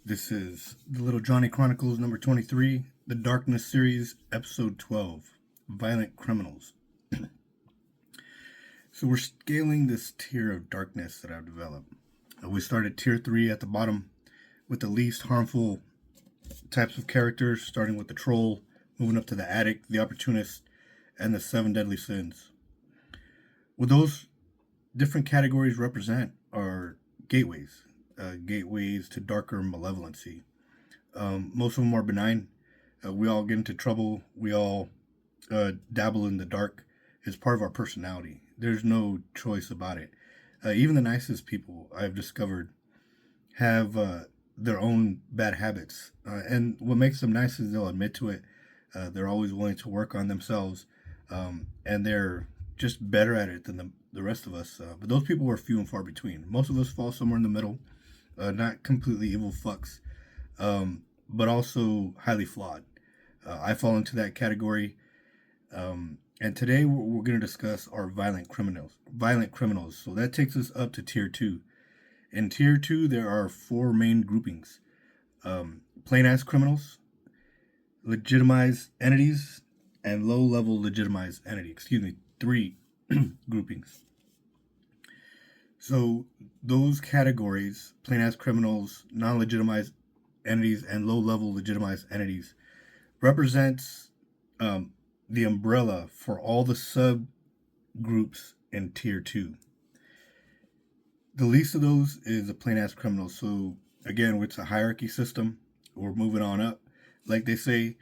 This is the Little Johnny Chronicles number 23, the Darkness series, episode 12, Violent Criminals. So we're scaling this tier of darkness that I've developed. We started tier 3 at the bottom with the least harmful types of characters, starting with the troll, moving up to the addict, the opportunist, and the 7 deadly sins. What those different categories represent are gateways. Gateways to darker malevolency. Most of them are benign. We all get into trouble. We all dabble in the dark. It's part of our personality. There's no choice about it. Even the nicest people I've discovered have their own bad habits. And what makes them nice is they'll admit to it. They're always willing to work on themselves. And they're just better at it than the rest of us. But those people are few and far between. Most of us fall somewhere in the middle. Not completely evil fucks, but also highly flawed. I fall into that category. And today we're going to discuss our violent criminals. Violent criminals. So that takes us up to tier 2. In tier 2, there are 4 main groupings. Plain-ass criminals, legitimized entities, and low-level legitimized entity. 3 groupings. So those categories, plain-ass criminals, non-legitimized entities, and low-level legitimized entities, represents the umbrella for all the subgroups in tier 2. The least of those is the plain-ass criminals. So again, it's a hierarchy system. We're moving on up. Like they say,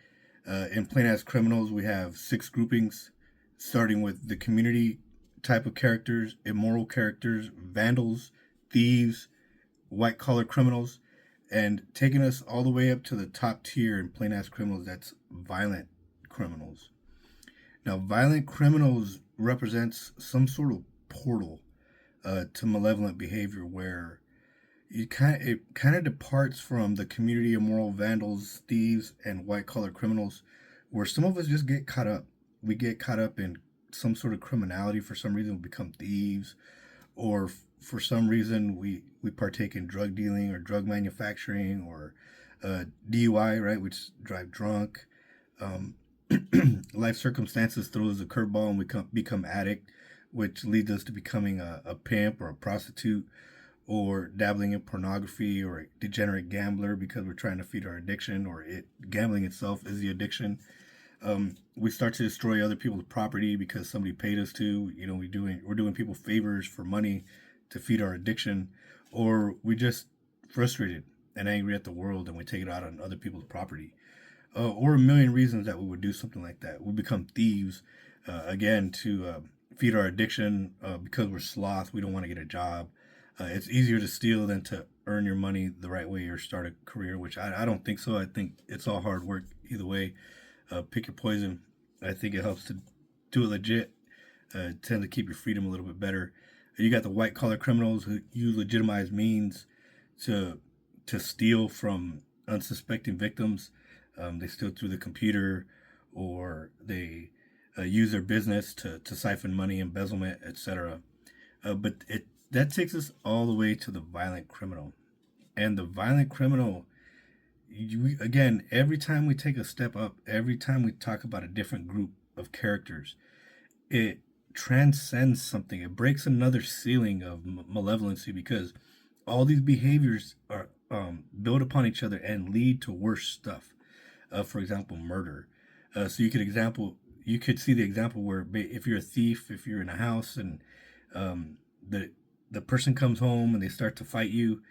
in plain-ass criminals, we have 6 groupings, starting with the community type of characters, immoral characters, vandals, thieves, white-collar criminals, and taking us all the way up to the top tier in plain-ass criminals, that's violent criminals. Now, violent criminals represents some sort of portal to malevolent behavior where it kind of departs from the community of moral vandals, thieves, and white-collar criminals, where some of us just get caught up. We get caught up in some sort of criminality. For some reason we become thieves, or for some reason we partake in drug dealing or drug manufacturing, or DUI, right? We just drive drunk. Life circumstances throws a curveball and we become addict, which leads us to becoming a pimp or a prostitute, or dabbling in pornography, or a degenerate gambler because we're trying to feed our addiction, or gambling itself is the addiction. We start to destroy other people's property because somebody paid us to. We're doing people favors for money to feed our addiction, or we just frustrated and angry at the world and we take it out on other people's property, or a million reasons that we would do something like that. We become thieves again to feed our addiction because we're sloth. We don't want to get a job. It's easier to steal than to earn your money the right way or start a career, which I don't think so. I think it's all hard work either way. Pick your poison. I think it helps to do it legit. Tend to keep your freedom a little bit better. You got the white collar criminals who use legitimized means to steal from unsuspecting victims. They steal through the computer, or they use their business to siphon money, embezzlement, etc. But that takes us all the way to the violent criminal. And the violent criminal, again, every time we take a step up, every time we talk about a different group of characters, it transcends something. It breaks another ceiling of malevolency, because all these behaviors are build upon each other and lead to worse stuff. For example, murder. So you could see the example where if you're a thief, if you're in a house and the person comes home and they start to fight you,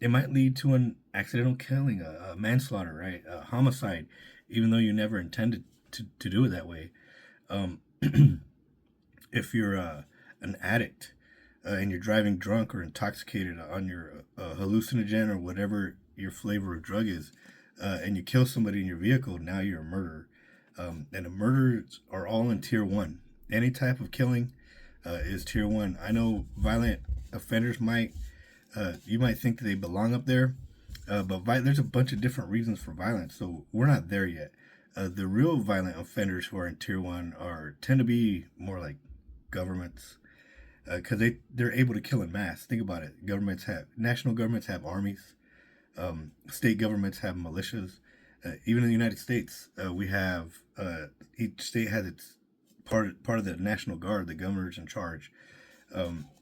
it might lead to an accidental killing, a manslaughter, right? A homicide, even though you never intended to do it that way. If you're an addict and you're driving drunk or intoxicated on your hallucinogen or whatever your flavor of drug is, and you kill somebody in your vehicle, now you're a murderer. And the murders are all in tier 1. Any type of killing is tier 1. I know violent offenders you might think that they belong up there, but there's a bunch of different reasons for violence, so we're not there yet. The real violent offenders who are in tier 1 tend to be more like governments, because they're able to kill in mass. Think about it. National governments have armies. State governments have militias. Even in the United States, we have each state has its part of the National Guard, the governor's in charge,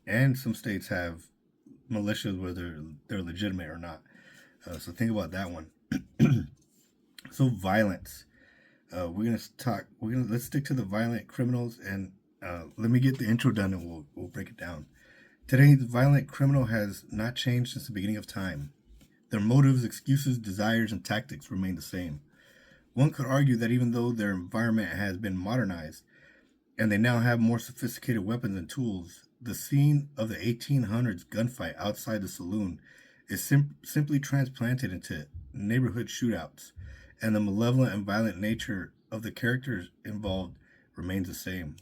and some states have militias, whether they're legitimate or not. So think about that one. So violence. Let's stick to the violent criminals, and let me get the intro done, and we'll break it down. Today's violent criminal has not changed since the beginning of time. Their motives, excuses, desires, and tactics remain the same. One could argue that even though their environment has been modernized and they now have more sophisticated weapons and tools, the scene of the 1800s gunfight outside the saloon is simply transplanted into neighborhood shootouts, and the malevolent and violent nature of the characters involved remains the same.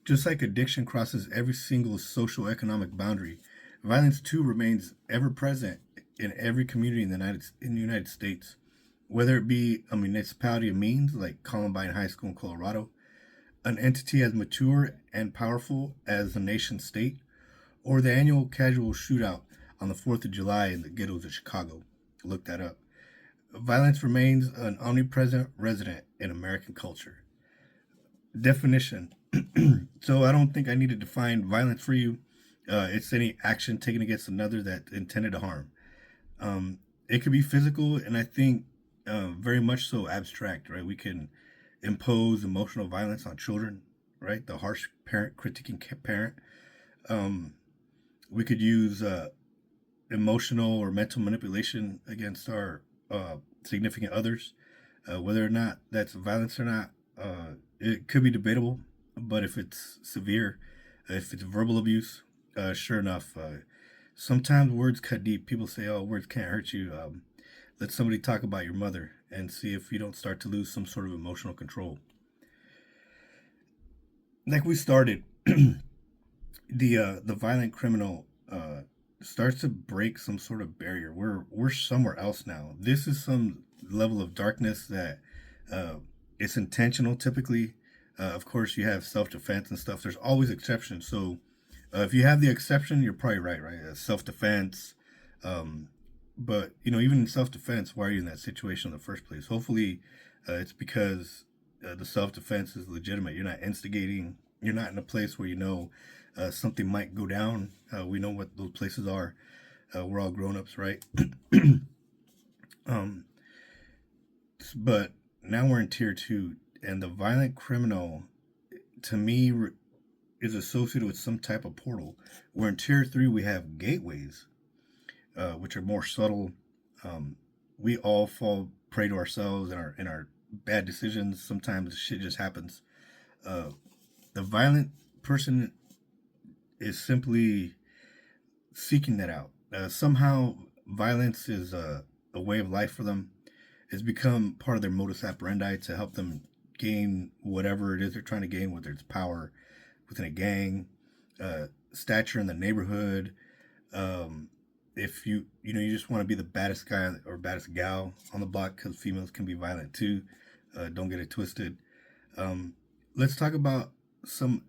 Just like addiction crosses every single social economic boundary, violence too remains ever present in every community in the United States, whether it be a municipality of means like Columbine High School in Colorado, an entity as mature and powerful as the nation state, or the annual casual shootout on the 4th of July in the ghettos of Chicago. Look that up. Violence remains an omnipresent resident in American culture. Definition. So I don't think I need to define violence for you. It's any action taken against another that's intended to harm. It could be physical, and I think very much so abstract, right? We can impose emotional violence on children, right? The harsh parent critiquing parent. We could use emotional or mental manipulation against our significant others. Whether or not that's violence or not, it could be debatable. But if it's severe, if it's verbal abuse, sure enough, sometimes words cut deep. People say, "Oh, words can't hurt you." Let somebody talk about your mother and see if you don't start to lose some sort of emotional control. Like we started, the violent criminal starts to break some sort of barrier. We're somewhere else now. This is some level of darkness that it's intentional. Typically, of course, you have self defense and stuff. There's always exceptions. So if you have the exception, you're probably right. Right, self defense. But even in self defense, why are you in that situation in the first place? Hopefully, it's because the self defense is legitimate. You're not instigating. You're not in a place where something might go down. We know what those places are. We're all grown ups, right? But now we're in tier 2, and the violent criminal, to me, is associated with some type of portal. Where in tier 3 we have gateways, which are more subtle. We all fall prey to ourselves and our bad decisions. Sometimes shit just happens. The violent person is simply seeking that out. Somehow, violence is a way of life for them. It's become part of their modus operandi to help them gain whatever it is they're trying to gain, whether it's power within a gang, stature in the neighborhood. If you just want to be the baddest guy or baddest gal on the block, because females can be violent too. Don't get it twisted. Let's talk about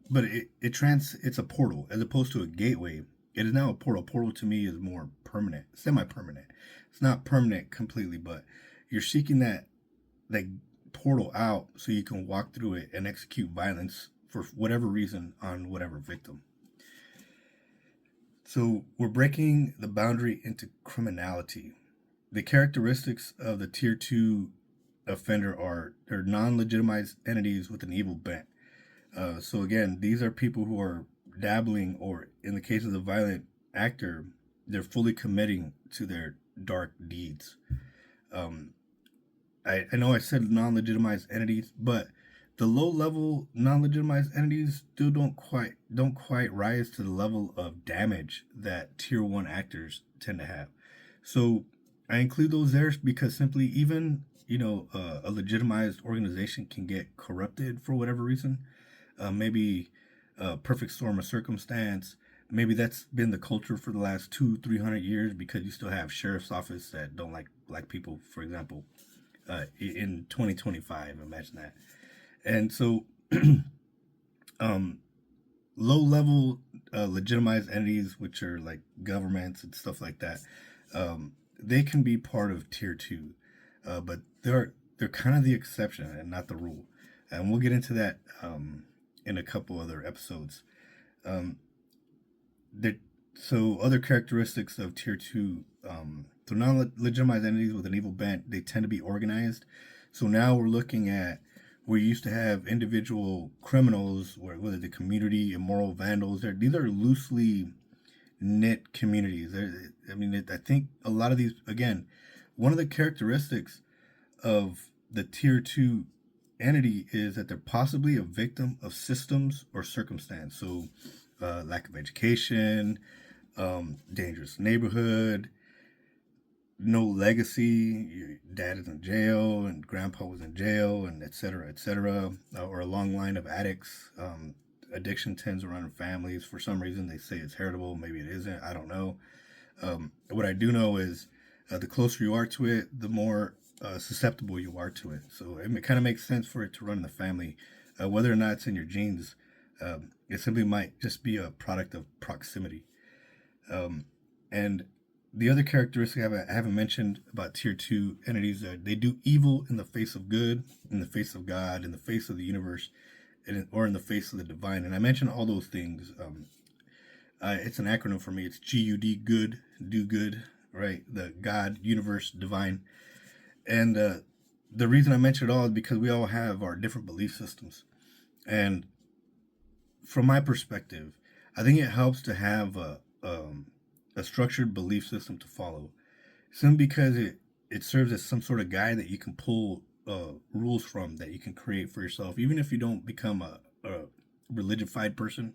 but it's a portal as opposed to a gateway. It is now a portal. Portal to me is more permanent, semi-permanent. It's not permanent completely, but you're seeking that portal out so you can walk through it and execute violence for whatever reason on whatever victim. So we're breaking the boundary into criminality. The characteristics of the tier 2 offender are they're non-legitimized entities with an evil bent. So again, these are people who are dabbling, or in the case of the violent actor, they're fully committing to their dark deeds. I know I said non-legitimized entities, but the low-level non-legitimized entities still don't quite rise to the level of damage that tier 1 actors tend to have. So I include those there because simply even a legitimized organization can get corrupted for whatever reason. Maybe a perfect storm of circumstance. Maybe that's been the culture for the last 200-300 years because you still have sheriff's office that don't like black people, for example, in 2025. Imagine that. And so low-level legitimized entities, which are like governments and stuff like that, they can be part of tier 2, but they're kind of the exception and not the rule, and we'll get into that in a couple other episodes. Um, there, so other characteristics of tier 2, so non-legitimized entities with an evil bent, they tend to be organized. So now we're looking at, we used to have individual criminals, whether the community, immoral vandals. These are loosely knit communities. I mean, I think a lot of these, again, one of the characteristics of the tier 2 entity is that they're possibly a victim of systems or circumstance. So, lack of education, dangerous neighborhood, no legacy. Your dad is in jail and grandpa was in jail, and et cetera, or a long line of addicts. Addiction tends around in families. For some reason, they say it's heritable. Maybe it isn't. I don't know. What I do know is the closer you are to it, the more susceptible you are to it. So it kind of makes sense for it to run in the family. Whether or not it's in your genes, it simply might just be a product of proximity. And the other characteristic I haven't mentioned about tier 2 entities, they do evil in the face of good, in the face of God, in the face of the universe, or in the face of the divine. And I mentioned all those things. It's an acronym for me. It's GUD, good, do good, right? The God, universe, divine. And the reason I mention it all is because we all have our different belief systems. And from my perspective, I think it helps to have a structured belief system to follow. Simply because it serves as some sort of guide that you can pull rules from, that you can create for yourself, even if you don't become a religified person,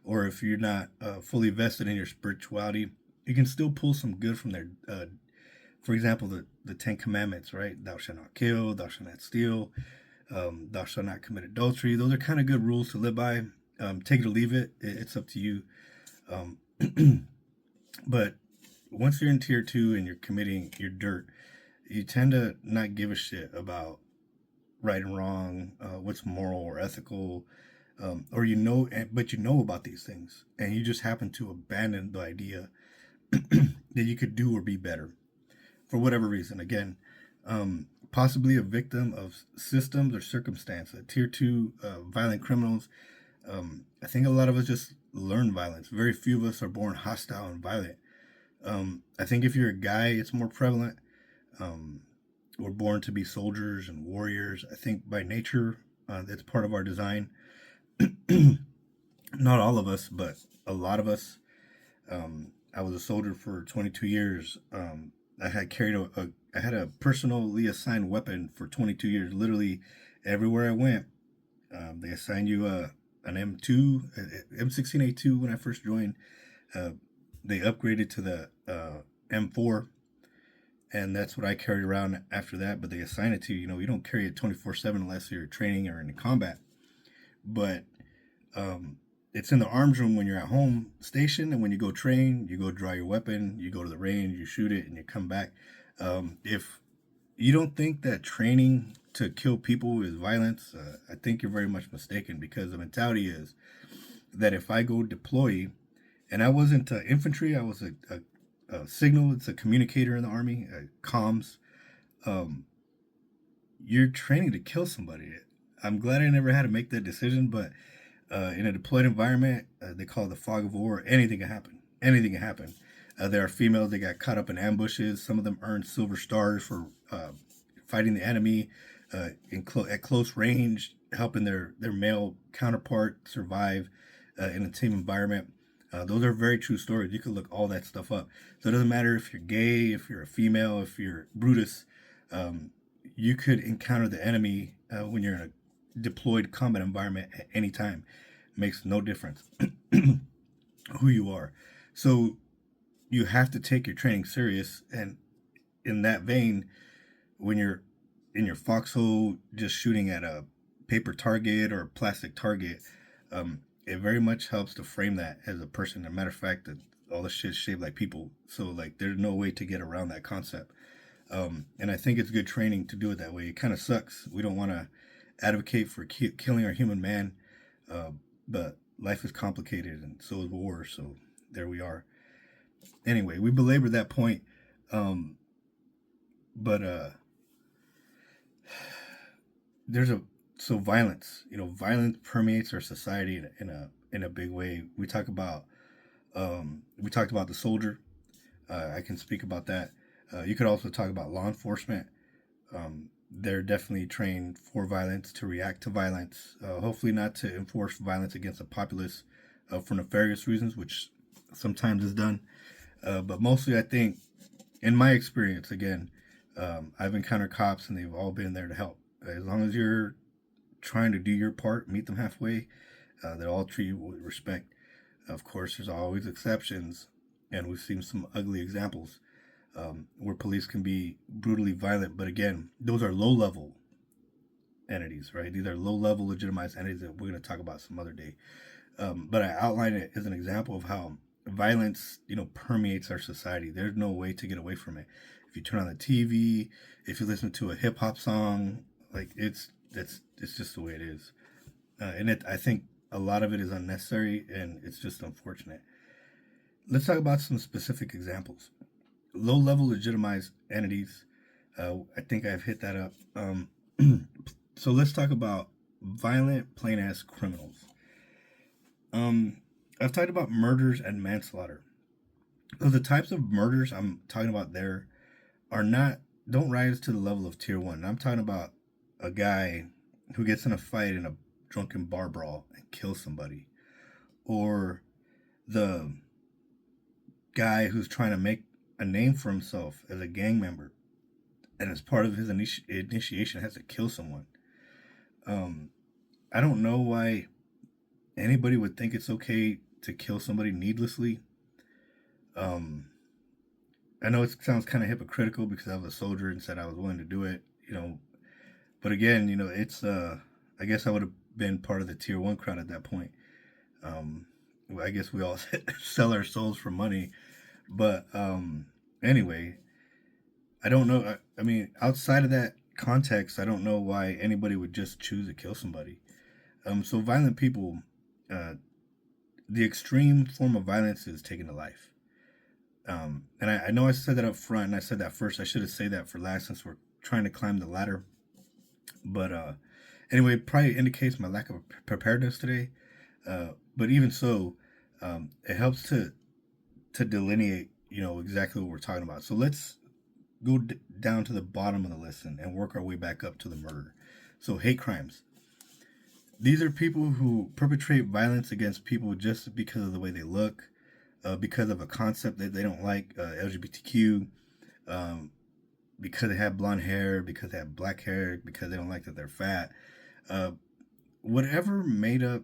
or if you're not fully vested in your spirituality. You can still pull some good from there. For example, the 10 Commandments, right? Thou shalt not kill, thou shalt not steal, thou shalt not commit adultery. Those are kind of good rules to live by. Take it or leave it. It's up to you. Um, but once you're in tier 2 and you're committing your dirt, you tend to not give a shit about right and wrong, what's moral or ethical, or but you know about these things, and you just happen to abandon the idea that you could do or be better for whatever reason. Again, possibly a victim of systems or circumstance. Tier 2 violent criminals. I think a lot of us just learn violence. Very few of us are born hostile and violent. I think if you're a guy, it's more prevalent. We're born to be soldiers and warriors. I think by nature, that's part of our design. Not all of us, but a lot of us. I was a soldier for 22 years. I had I had a personally assigned weapon for 22 years. Literally everywhere I went, they assigned you an M16A2 when I first joined. They upgraded to the M4, and that's what I carried around after that. But they assign it to you. You don't carry it 24/7 unless you're training or in combat. But it's in the arms room when you're at home station, and when you go train, you go draw your weapon, you go to the range, you shoot it, and you come back. If you don't think that training to kill people is violence, I think you're very much mistaken, because the mentality is that if I go deploy, and I wasn't infantry, I was a signal, it's a communicator in the Army, comms. You're training to kill somebody. I'm glad I never had to make that decision, but in a deployed environment, they call it the fog of war. Anything can happen. Anything can happen. There are females that got caught up in ambushes. Some of them earned silver stars for fighting the enemy at close range, helping their male counterpart survive in a team environment. Those are very true stories. You can look all that stuff up. So it doesn't matter if you're gay, if you're a female, if you're Brutus. You could encounter the enemy when you're in a deployed combat environment at any time. It makes no difference who you are. So you have to take your training serious. And in that vein, when you're in your foxhole just shooting at a paper target or a plastic target, it very much helps to frame that as a person. As a matter of fact, that all the shit's shaped like people. So like there's no way to get around that concept. And I think it's good training to do it that way. It kind of sucks. We don't want to advocate for killing our human man, but life is complicated, and so is war. So there we are. Anyway, we belabored that point. Um, but there's a so violence. Violence permeates our society in a big way. We talked about the soldier. I can speak about that. You could also talk about law enforcement. They're definitely trained for violence, to react to violence, hopefully not to enforce violence against the populace for nefarious reasons, which sometimes is done. But mostly, I think, in my experience, again, I've encountered cops and they've all been there to help. As long as you're trying to do your part, meet them halfway, they'll all treat you with respect. Of course, there's always exceptions, and we've seen some ugly examples where police can be brutally violent. But again, those are low level entities, right? These are low level legitimized entities that we're going to talk about some other day. But I outline it as an example of how violence, permeates our society. There's no way to get away from it. If you turn on the TV, if you listen to a hip hop song, like it's just the way it is. I think a lot of it is unnecessary and it's just unfortunate. Let's talk about some specific examples. Low level legitimized entities. I think I've hit that up. So let's talk about violent, plain ass criminals. I've talked about murders and manslaughter. So the types of murders I'm talking about there are not don't rise to the level of tier one. I'm talking about a guy who gets in a fight in a drunken bar brawl and kills somebody, or the guy who's trying to make a name for himself as a gang member, and as part of his initiation has to kill someone. Um, I don't know why anybody would think it's okay to kill somebody needlessly. Um, I know it sounds kind of hypocritical because I was a soldier and said I was willing to do it, But again, it's I guess I would have been part of the tier one crowd at that point. Um, I guess we all sell our souls for money, but anyway, I don't know. I mean, outside of that context, I don't know why anybody would just choose to kill somebody. So violent people, uh, the extreme form of violence is taking a life. And I know I said that up front, and I said that first. I should have said that for last, since we're trying to climb the ladder. But anyway, it probably indicates my lack of preparedness today. But even so, it helps to delineate, exactly what we're talking about. So let's go down to the bottom of the list and work our way back up to the murder. So hate crimes. These are people who perpetrate violence against people just because of the way they look, because of a concept that they don't like, LGBTQ, um, because they have blonde hair, because they have black hair, because they don't like that they're fat. Uh, Whatever made up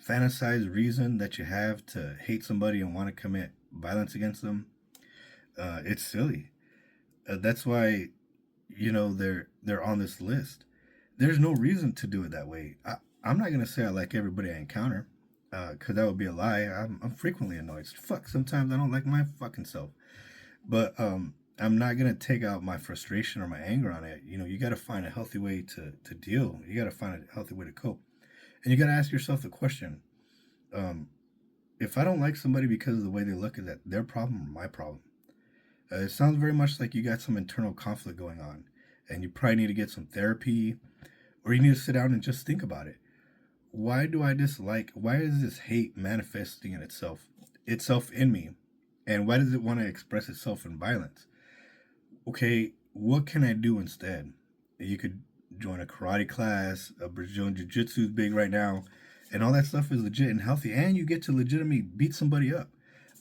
fantasized reason that you have to hate somebody and want to commit violence against them, it's silly. That's why they're on this list. There's no reason to do it that way. I'm not gonna say I like everybody I encounter, because that would be a lie. I'm frequently annoyed. Fuck, sometimes I don't like my fucking self. But I'm not gonna take out my frustration or my anger on it. You got to find a healthy way to deal. You got to find a healthy way to cope, and you got to ask yourself the question: um, if I don't like somebody because of the way they look, is that their problem or my problem? It sounds very much like you got some internal conflict going on, and you probably need to get some therapy, or you need to sit down and just think about it. Why do I dislike? Why is this hate manifesting in itself in me, and why does it want to express itself in violence? Okay, what can I do instead? You could join a karate class, a Brazilian Jiu Jitsu is big right now, and all that stuff is legit and healthy, and you get to legitimately beat somebody up.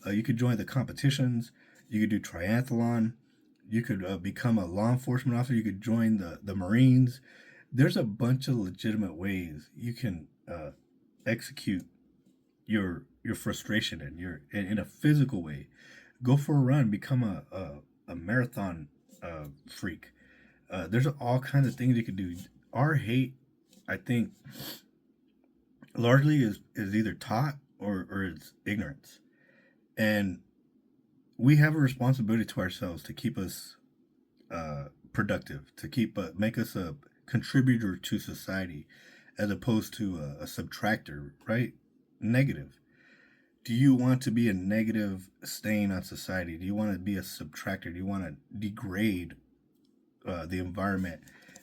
You could join the competitions, you could do triathlon, you could become a law enforcement officer, you could join the Marines. There's a bunch of legitimate ways you can execute your frustration and your in a physical way. Go for a run, become a marathon freak. There's all kinds of things you could do. Our hate, I think, largely is either taught or it's ignorance, and we have a responsibility to ourselves to keep us productive, to keep make us a contributor to society, as opposed to a subtractor, right? Negative. Do you want to be a negative stain on society? Do you want to be a subtractor? Do you want to degrade the environment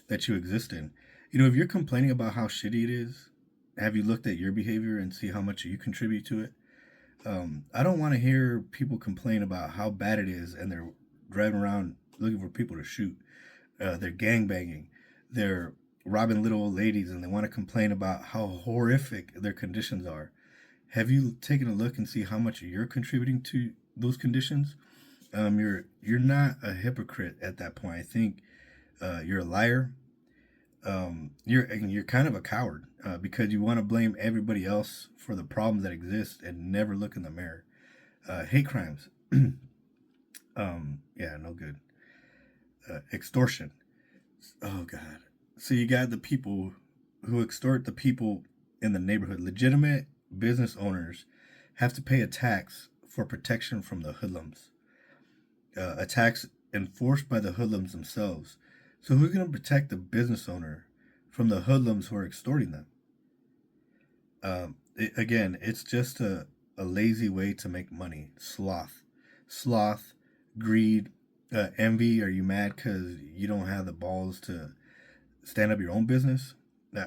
that you exist in? If you're complaining about how shitty it is, have you looked at your behavior and see how much you contribute to it? I don't want to hear people complain about how bad it is and they're driving around looking for people to shoot. They're gang banging. They're robbing little old ladies and they want to complain about how horrific their conditions are. Have you taken a look and see how much you're contributing to those conditions? You're not a hypocrite at that point. I think you're a liar. You're kind of a coward because you want to blame everybody else for the problems that exist and never look in the mirror. Hate crimes, yeah, no good. Extortion. Oh God. So you got the people who extort the people in the neighborhood. Legitimate business owners have to pay a tax for protection from the hoodlums. A tax enforced by the hoodlums themselves. So who's going to protect the business owner from the hoodlums who are extorting them? Again, it's just a lazy way to make money. Sloth, greed, envy. Are you mad because you don't have the balls to stand up your own business?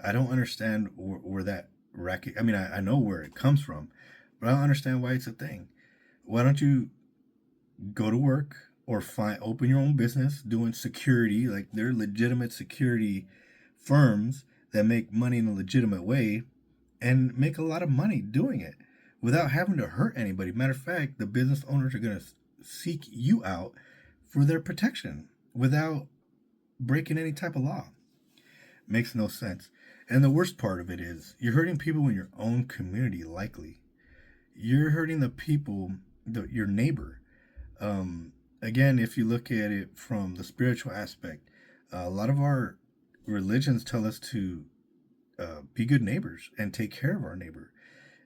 I don't understand where that racket. I mean, I know where it comes from, but I don't understand why it's a thing. Why don't you go to work or open your own business doing security? Like, they're legitimate security firms that make money in a legitimate way and make a lot of money doing it without having to hurt anybody. Matter of fact, the business owners are going to seek you out for their protection without breaking any type of law. Makes no sense. And the worst part of it is you're hurting people in your own community. Likely you're hurting the people, your neighbor. Again, if you look at it from the spiritual aspect, a lot of our religions tell us to be good neighbors and take care of our neighbor.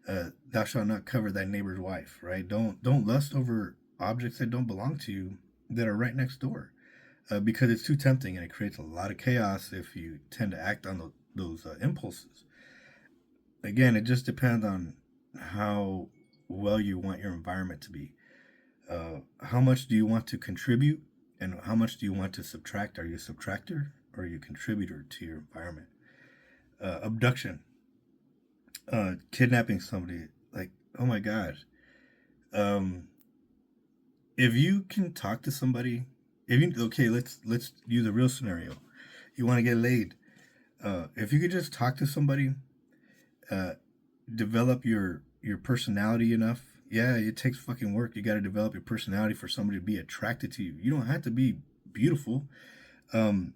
Thou shalt not covet thy neighbor's wife. Right? Don't lust over objects that don't belong to you that are right next door, because it's too tempting and it creates a lot of chaos if you tend to act on those impulses. Again, it just depends on how well you want your environment to be. How much do you want to contribute and how much do you want to subtract? Are you a subtractor or are you a contributor to your environment? Abduction, kidnapping somebody. Like, oh my God. If you can talk to somebody, let's use a real scenario. You want to get laid. If you could just talk to somebody, develop your personality enough. Yeah, it takes fucking work. You got to develop your personality for somebody to be attracted to you. You don't have to be beautiful. You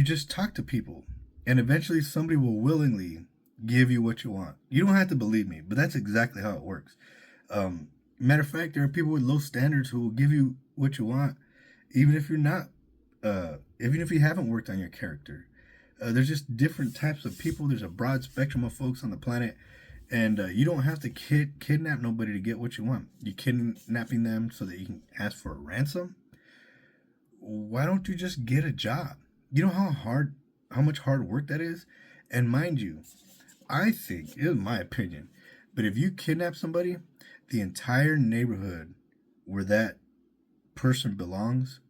just talk to people, and eventually somebody will willingly give you what you want. You don't have to believe me, but that's exactly how it works. Matter of fact, there are people with low standards who will give you what you want, even if you're not, even if you haven't worked on your character. There's just different types of people. There's a broad spectrum of folks on the planet, and you don't have to kidnap nobody to get what you want. You're kidnapping them so that you can ask for a ransom. Why don't you just get a job? You know how much hard work that is? And mind you, I think, it is my opinion, but if you kidnap somebody, the entire neighborhood where that person belongs,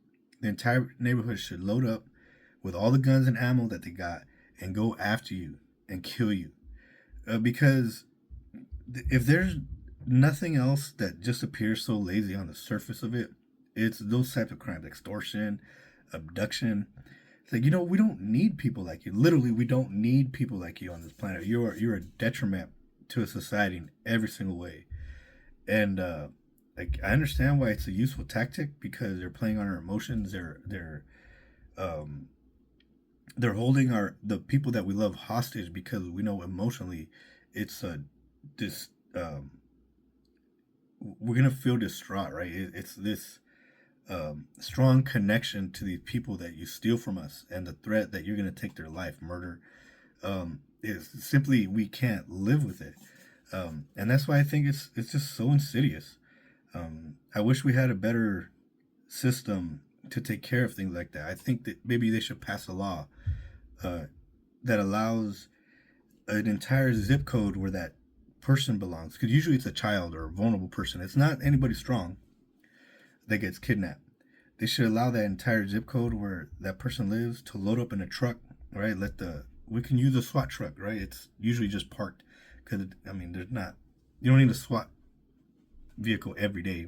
the entire neighborhood should load up with all the guns and ammo that they got and go after you and kill you. Because if there's nothing else that just appears so lazy on the surface of it, it's those types of crimes: extortion, abduction. It's like, we don't need people like you. Literally, we don't need people like you on this planet. You're a detriment to a society in every single way. And like, I understand why it's a useful tactic, because they're playing on our emotions. They're holding the people that we love hostage, because we know emotionally it's this we're gonna feel distraught, right? It's this strong connection to these people that you steal from us, and the threat that you're gonna take their life, murder, is simply, we can't live with it, and that's why I think it's just so insidious. I wish we had a better system to take care of things like that. I think that maybe they should pass a law that allows an entire zip code where that person belongs. Because usually it's a child or a vulnerable person. It's not anybody strong that gets kidnapped. They should allow that entire zip code where that person lives to load up in a truck, right? We can use a SWAT truck, right? It's usually just parked because there's not, you don't need a SWAT vehicle every day,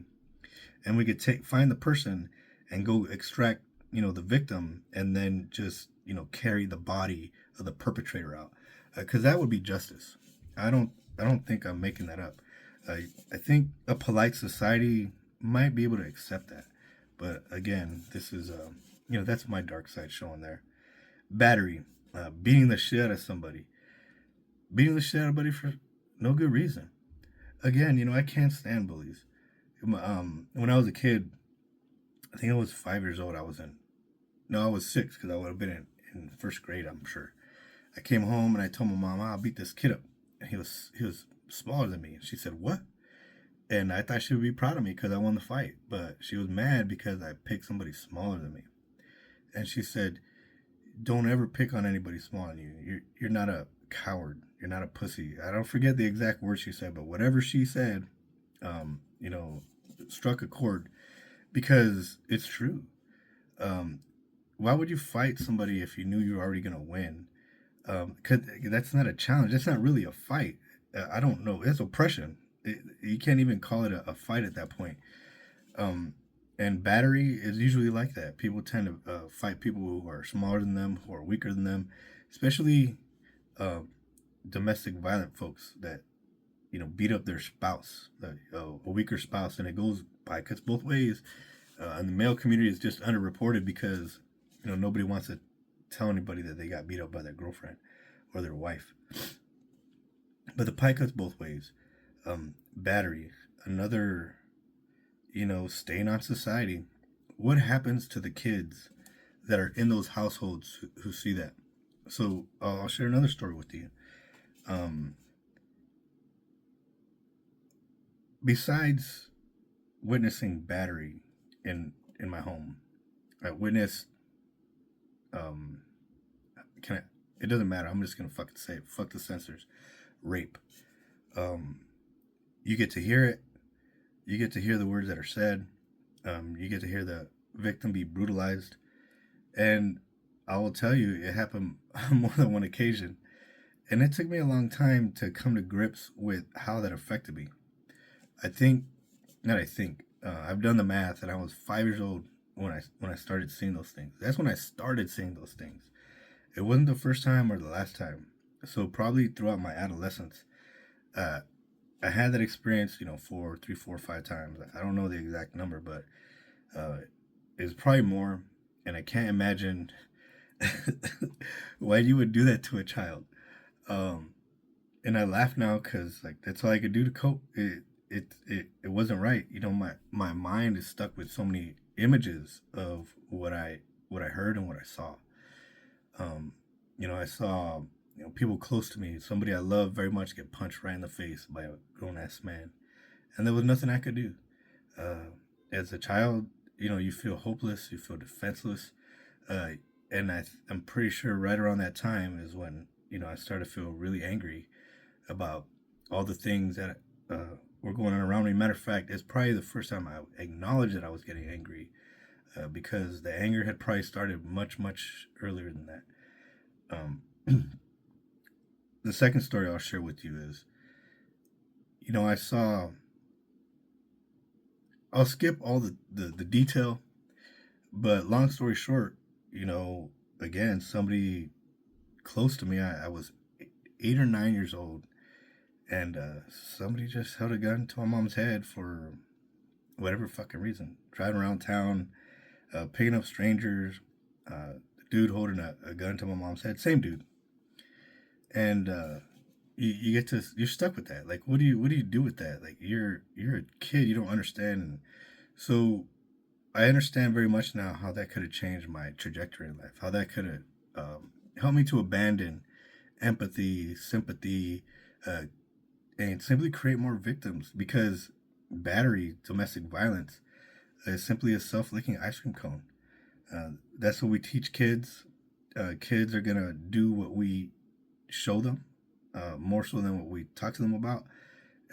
and we could find the person and go extract, the victim, and then just carry the body of the perpetrator out, because that would be justice. I don't think I'm making that up. I think a polite society might be able to accept that, but again, this is that's my dark side showing there. Battery, beating the shit out of somebody, beating the shit out of somebody for no good reason. Again, I can't stand bullies. When I was a kid, I think I was 5 years old. I was six because I would have been in first grade, I'm sure. I came home and I told my mom, I'll beat this kid up. And he was smaller than me. She said, what? And I thought she would be proud of me because I won the fight. But she was mad because I picked somebody smaller than me. And she said, don't ever pick on anybody smaller than you. You're not a coward. You're not a pussy. I don't forget the exact words she said, but whatever she said, struck a chord because it's true. Why would you fight somebody if you knew you were already going to win? Cause that's not a challenge. That's not really a fight. I don't know. It's oppression. You can't even call it a fight at that point. And battery is usually like that. People tend to fight people who are smaller than them, who are weaker than them, especially domestic violent folks that beat up their spouse, a weaker spouse, and it goes by cuts both ways. And the male community is just underreported because nobody wants to tell anybody that they got beat up by their girlfriend or their wife. But the pie cuts both ways. Battery, another, stain on society. What happens to the kids that are in those households who see that? So I'll share another story with you. Besides witnessing battery in my home, I witnessed can I? It doesn't matter. I'm just gonna fucking say it. Fuck the censors. Rape. You get to hear it. You get to hear the words that are said. You get to hear the victim be brutalized, and I will tell you, it happened on more than one occasion, and it took me a long time to come to grips with how that affected me. I think, not I think, I've done the math, and I was 5 years old when I started seeing those things. That's when I started seeing those things. It wasn't the first time or the last time. So probably throughout my adolescence, uh, I had that experience, 4, 3, 4, 5 times. I don't know the exact number, but it's probably more. And I can't imagine why you would do that to a child. Um, and I laugh now because like that's all I could do to cope. It wasn't right. My mind is stuck with so many images of what I heard and what I saw. Um, I saw people close to me, somebody I love very much, get punched right in the face by a grown ass man, and there was nothing I could do. As a child, you feel hopeless, you feel defenseless, uh, and I'm pretty sure right around that time is when I started to feel really angry about all the things that were going on around me. Matter of fact, it's probably the first time I acknowledged that I was getting angry, because the anger had probably started much, much earlier than that. Um, the second story I'll share with you is, I saw, I'll skip all the detail, but long story short, again, somebody close to me, I was 8 or 9 years old, and somebody just held a gun to my mom's head for whatever fucking reason. Driving around town, picking up strangers, the dude holding a gun to my mom's head, same dude. And you're stuck with that. Like, what do you do with that? Like, you're a kid, you don't understand. And so I understand very much now how that could have changed my trajectory in life, how that could have helped me to abandon empathy, sympathy, uh, and simply create more victims, because battery, domestic violence, is simply a self-licking ice cream cone. That's what we teach kids. Kids are gonna do what we show them, more so than what we talk to them about.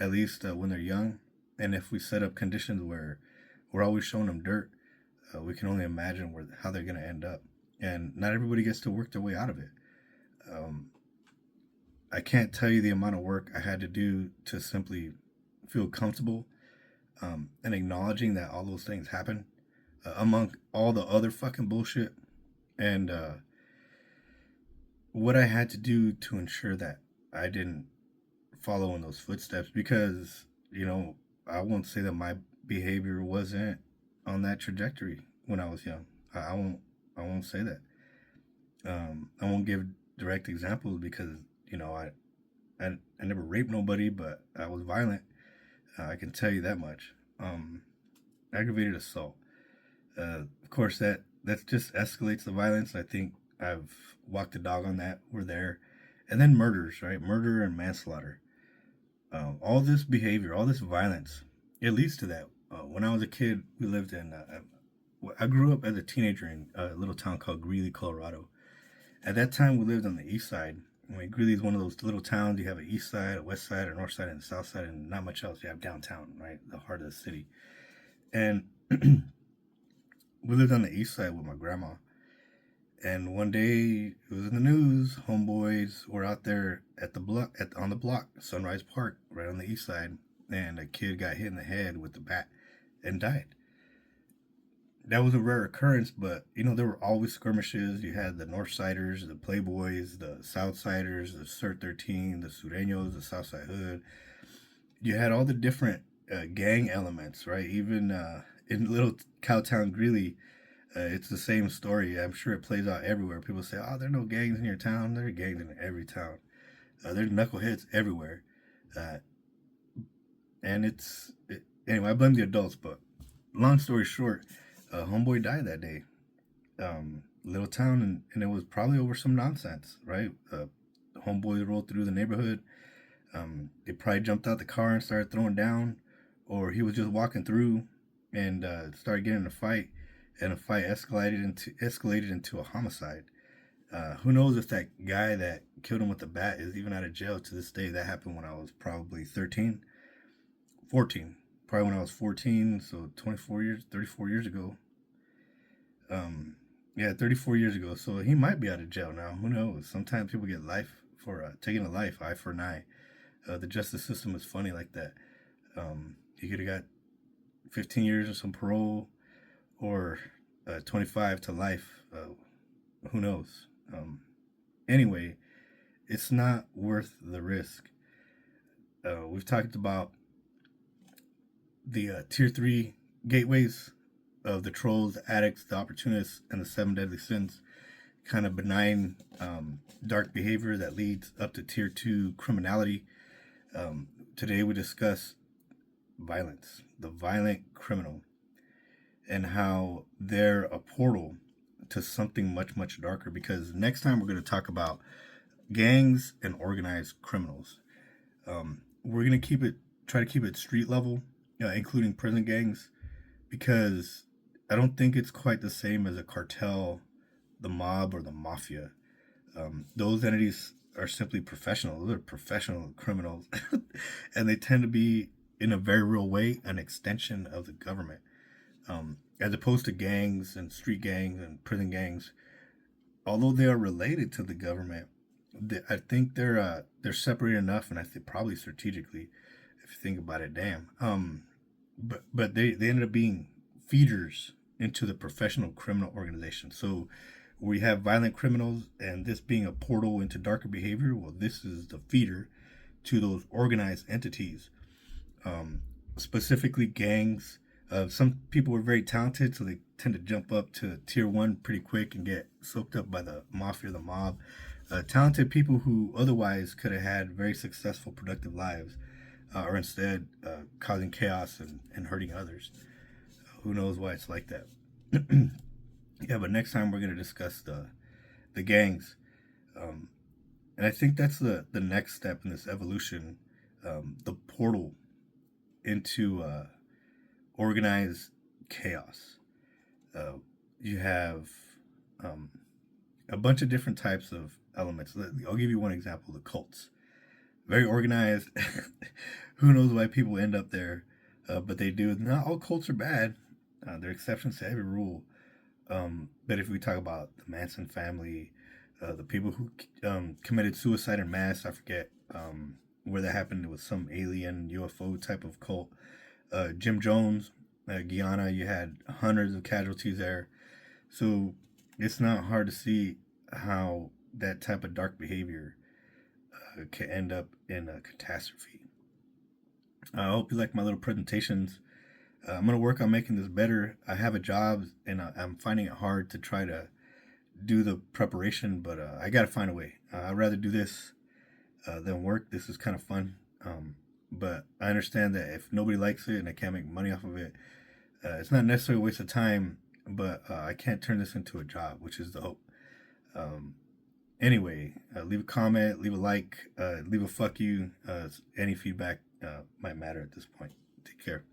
at least when they're young. And if we set up conditions where we're always showing them dirt, we can only imagine how they're going to end up. And not everybody gets to work their way out of it. Um, I can't tell you the amount of work I had to do to simply feel comfortable and acknowledging that all those things happen among all the other fucking bullshit. And what I had to do to ensure that I didn't follow in those footsteps, because, I won't say that my behavior wasn't on that trajectory when I was young. I won't say that. I won't give direct examples because, I never raped nobody, but I was violent. I can tell you that much. Aggravated assault. Of course, that just escalates the violence. I think I've walked the dog on that. We're there. And then murders, right? Murder and manslaughter. All this behavior, all this violence, it leads to that. When I was a kid, we lived in. I grew up as a teenager in a little town called Greeley, Colorado. At that time, we lived on the east side. Greeley is one of those little towns. You have an east side, a west side, a north side, and a south side, and not much else. You have downtown, right, the heart of the city. And we lived on the east side with my grandma. And one day, it was in the news. Homeboys were out there at the block, on the block, Sunrise Park, right on the east side, and a kid got hit in the head with a bat and died. That was a rare occurrence, but there were always skirmishes. You had the Northsiders, the Playboys, the Southsiders, the Cert 13, the Sureños, the Southside Hood. You had all the different gang elements, right? Even in little cowtown Greeley, it's the same story. I'm sure it plays out everywhere. People say, "Oh, there are no gangs in your town." There are gangs in every town. There's knuckleheads everywhere, and anyway. I blame the adults, but long story short, homeboy died that day. Little town, and it was probably over some nonsense, right? Homeboys rolled through the neighborhood. They probably jumped out the car and started throwing down, or he was just walking through and started getting in a fight, and a fight escalated into a homicide. Who knows if that guy that killed him with the bat is even out of jail to this day? That happened when I was probably 13, 14. Probably when I was 14, so 34 years ago. Yeah, 34 years ago. So he might be out of jail now. Who knows? Sometimes people get life for taking a life, eye for an eye. The justice system is funny like that. He could have got 15 years or some parole, or 25 to life. Who knows? Anyway, it's not worth the risk. We've talked about the tier 3 gateways of the trolls, the addicts, the opportunists, and the 7 deadly sins. Kind of benign, dark behavior that leads up to tier 2 criminality. Today we discuss violence, the violent criminal, and how they're a portal to something much, much darker. Because next time we're going to talk about gangs and organized criminals. We're going to try to keep it street level, including prison gangs, because I don't think it's quite the same as a cartel, the mob, or the mafia. Those entities are simply professional. They're professional criminals, and they tend to be, in a very real way, an extension of the government. As opposed to gangs and street gangs and prison gangs, although they are related to the government, I think they're separated enough, and I think probably strategically, if you think about it. Damn. But they ended up being feeders into the professional criminal organization. So we have violent criminals, and this being a portal into darker behavior, well, this is the feeder to those organized entities, specifically gangs. Some people were very talented, so they tend to jump up to tier 1 pretty quick and get soaked up by the mafia, the mob. Talented people who otherwise could have had very successful, productive lives, are instead causing chaos and hurting others. Who knows why it's like that? Yeah, but next time we're going to discuss the gangs. And I think that's the next step in this evolution, the portal into organized chaos. You have a bunch of different types of elements. I'll give you one example: the cults. very organized. Who knows why people end up there, but they do. Not all cults are bad. There are exceptions to every rule. But if we talk about the Manson family, the people who committed suicide in mass, I forget where that happened. It was some alien UFO type of cult. Jim Jones, Guyana, you had hundreds of casualties there. So it's not hard to see how that type of dark behavior can end up in a catastrophe. I hope you like my little presentations. I'm going to work on making this better. I have a job and I'm finding it hard to try to do the preparation, but I got to find a way. I'd rather do this than work. This is kind of fun. But I understand that if nobody likes it and I can't make money off of it, it's not necessarily a waste of time, but I can't turn this into a job, which is the hope. Um, anyway, leave a comment, leave a like, leave a fuck you. Any feedback might matter at this point. Take care.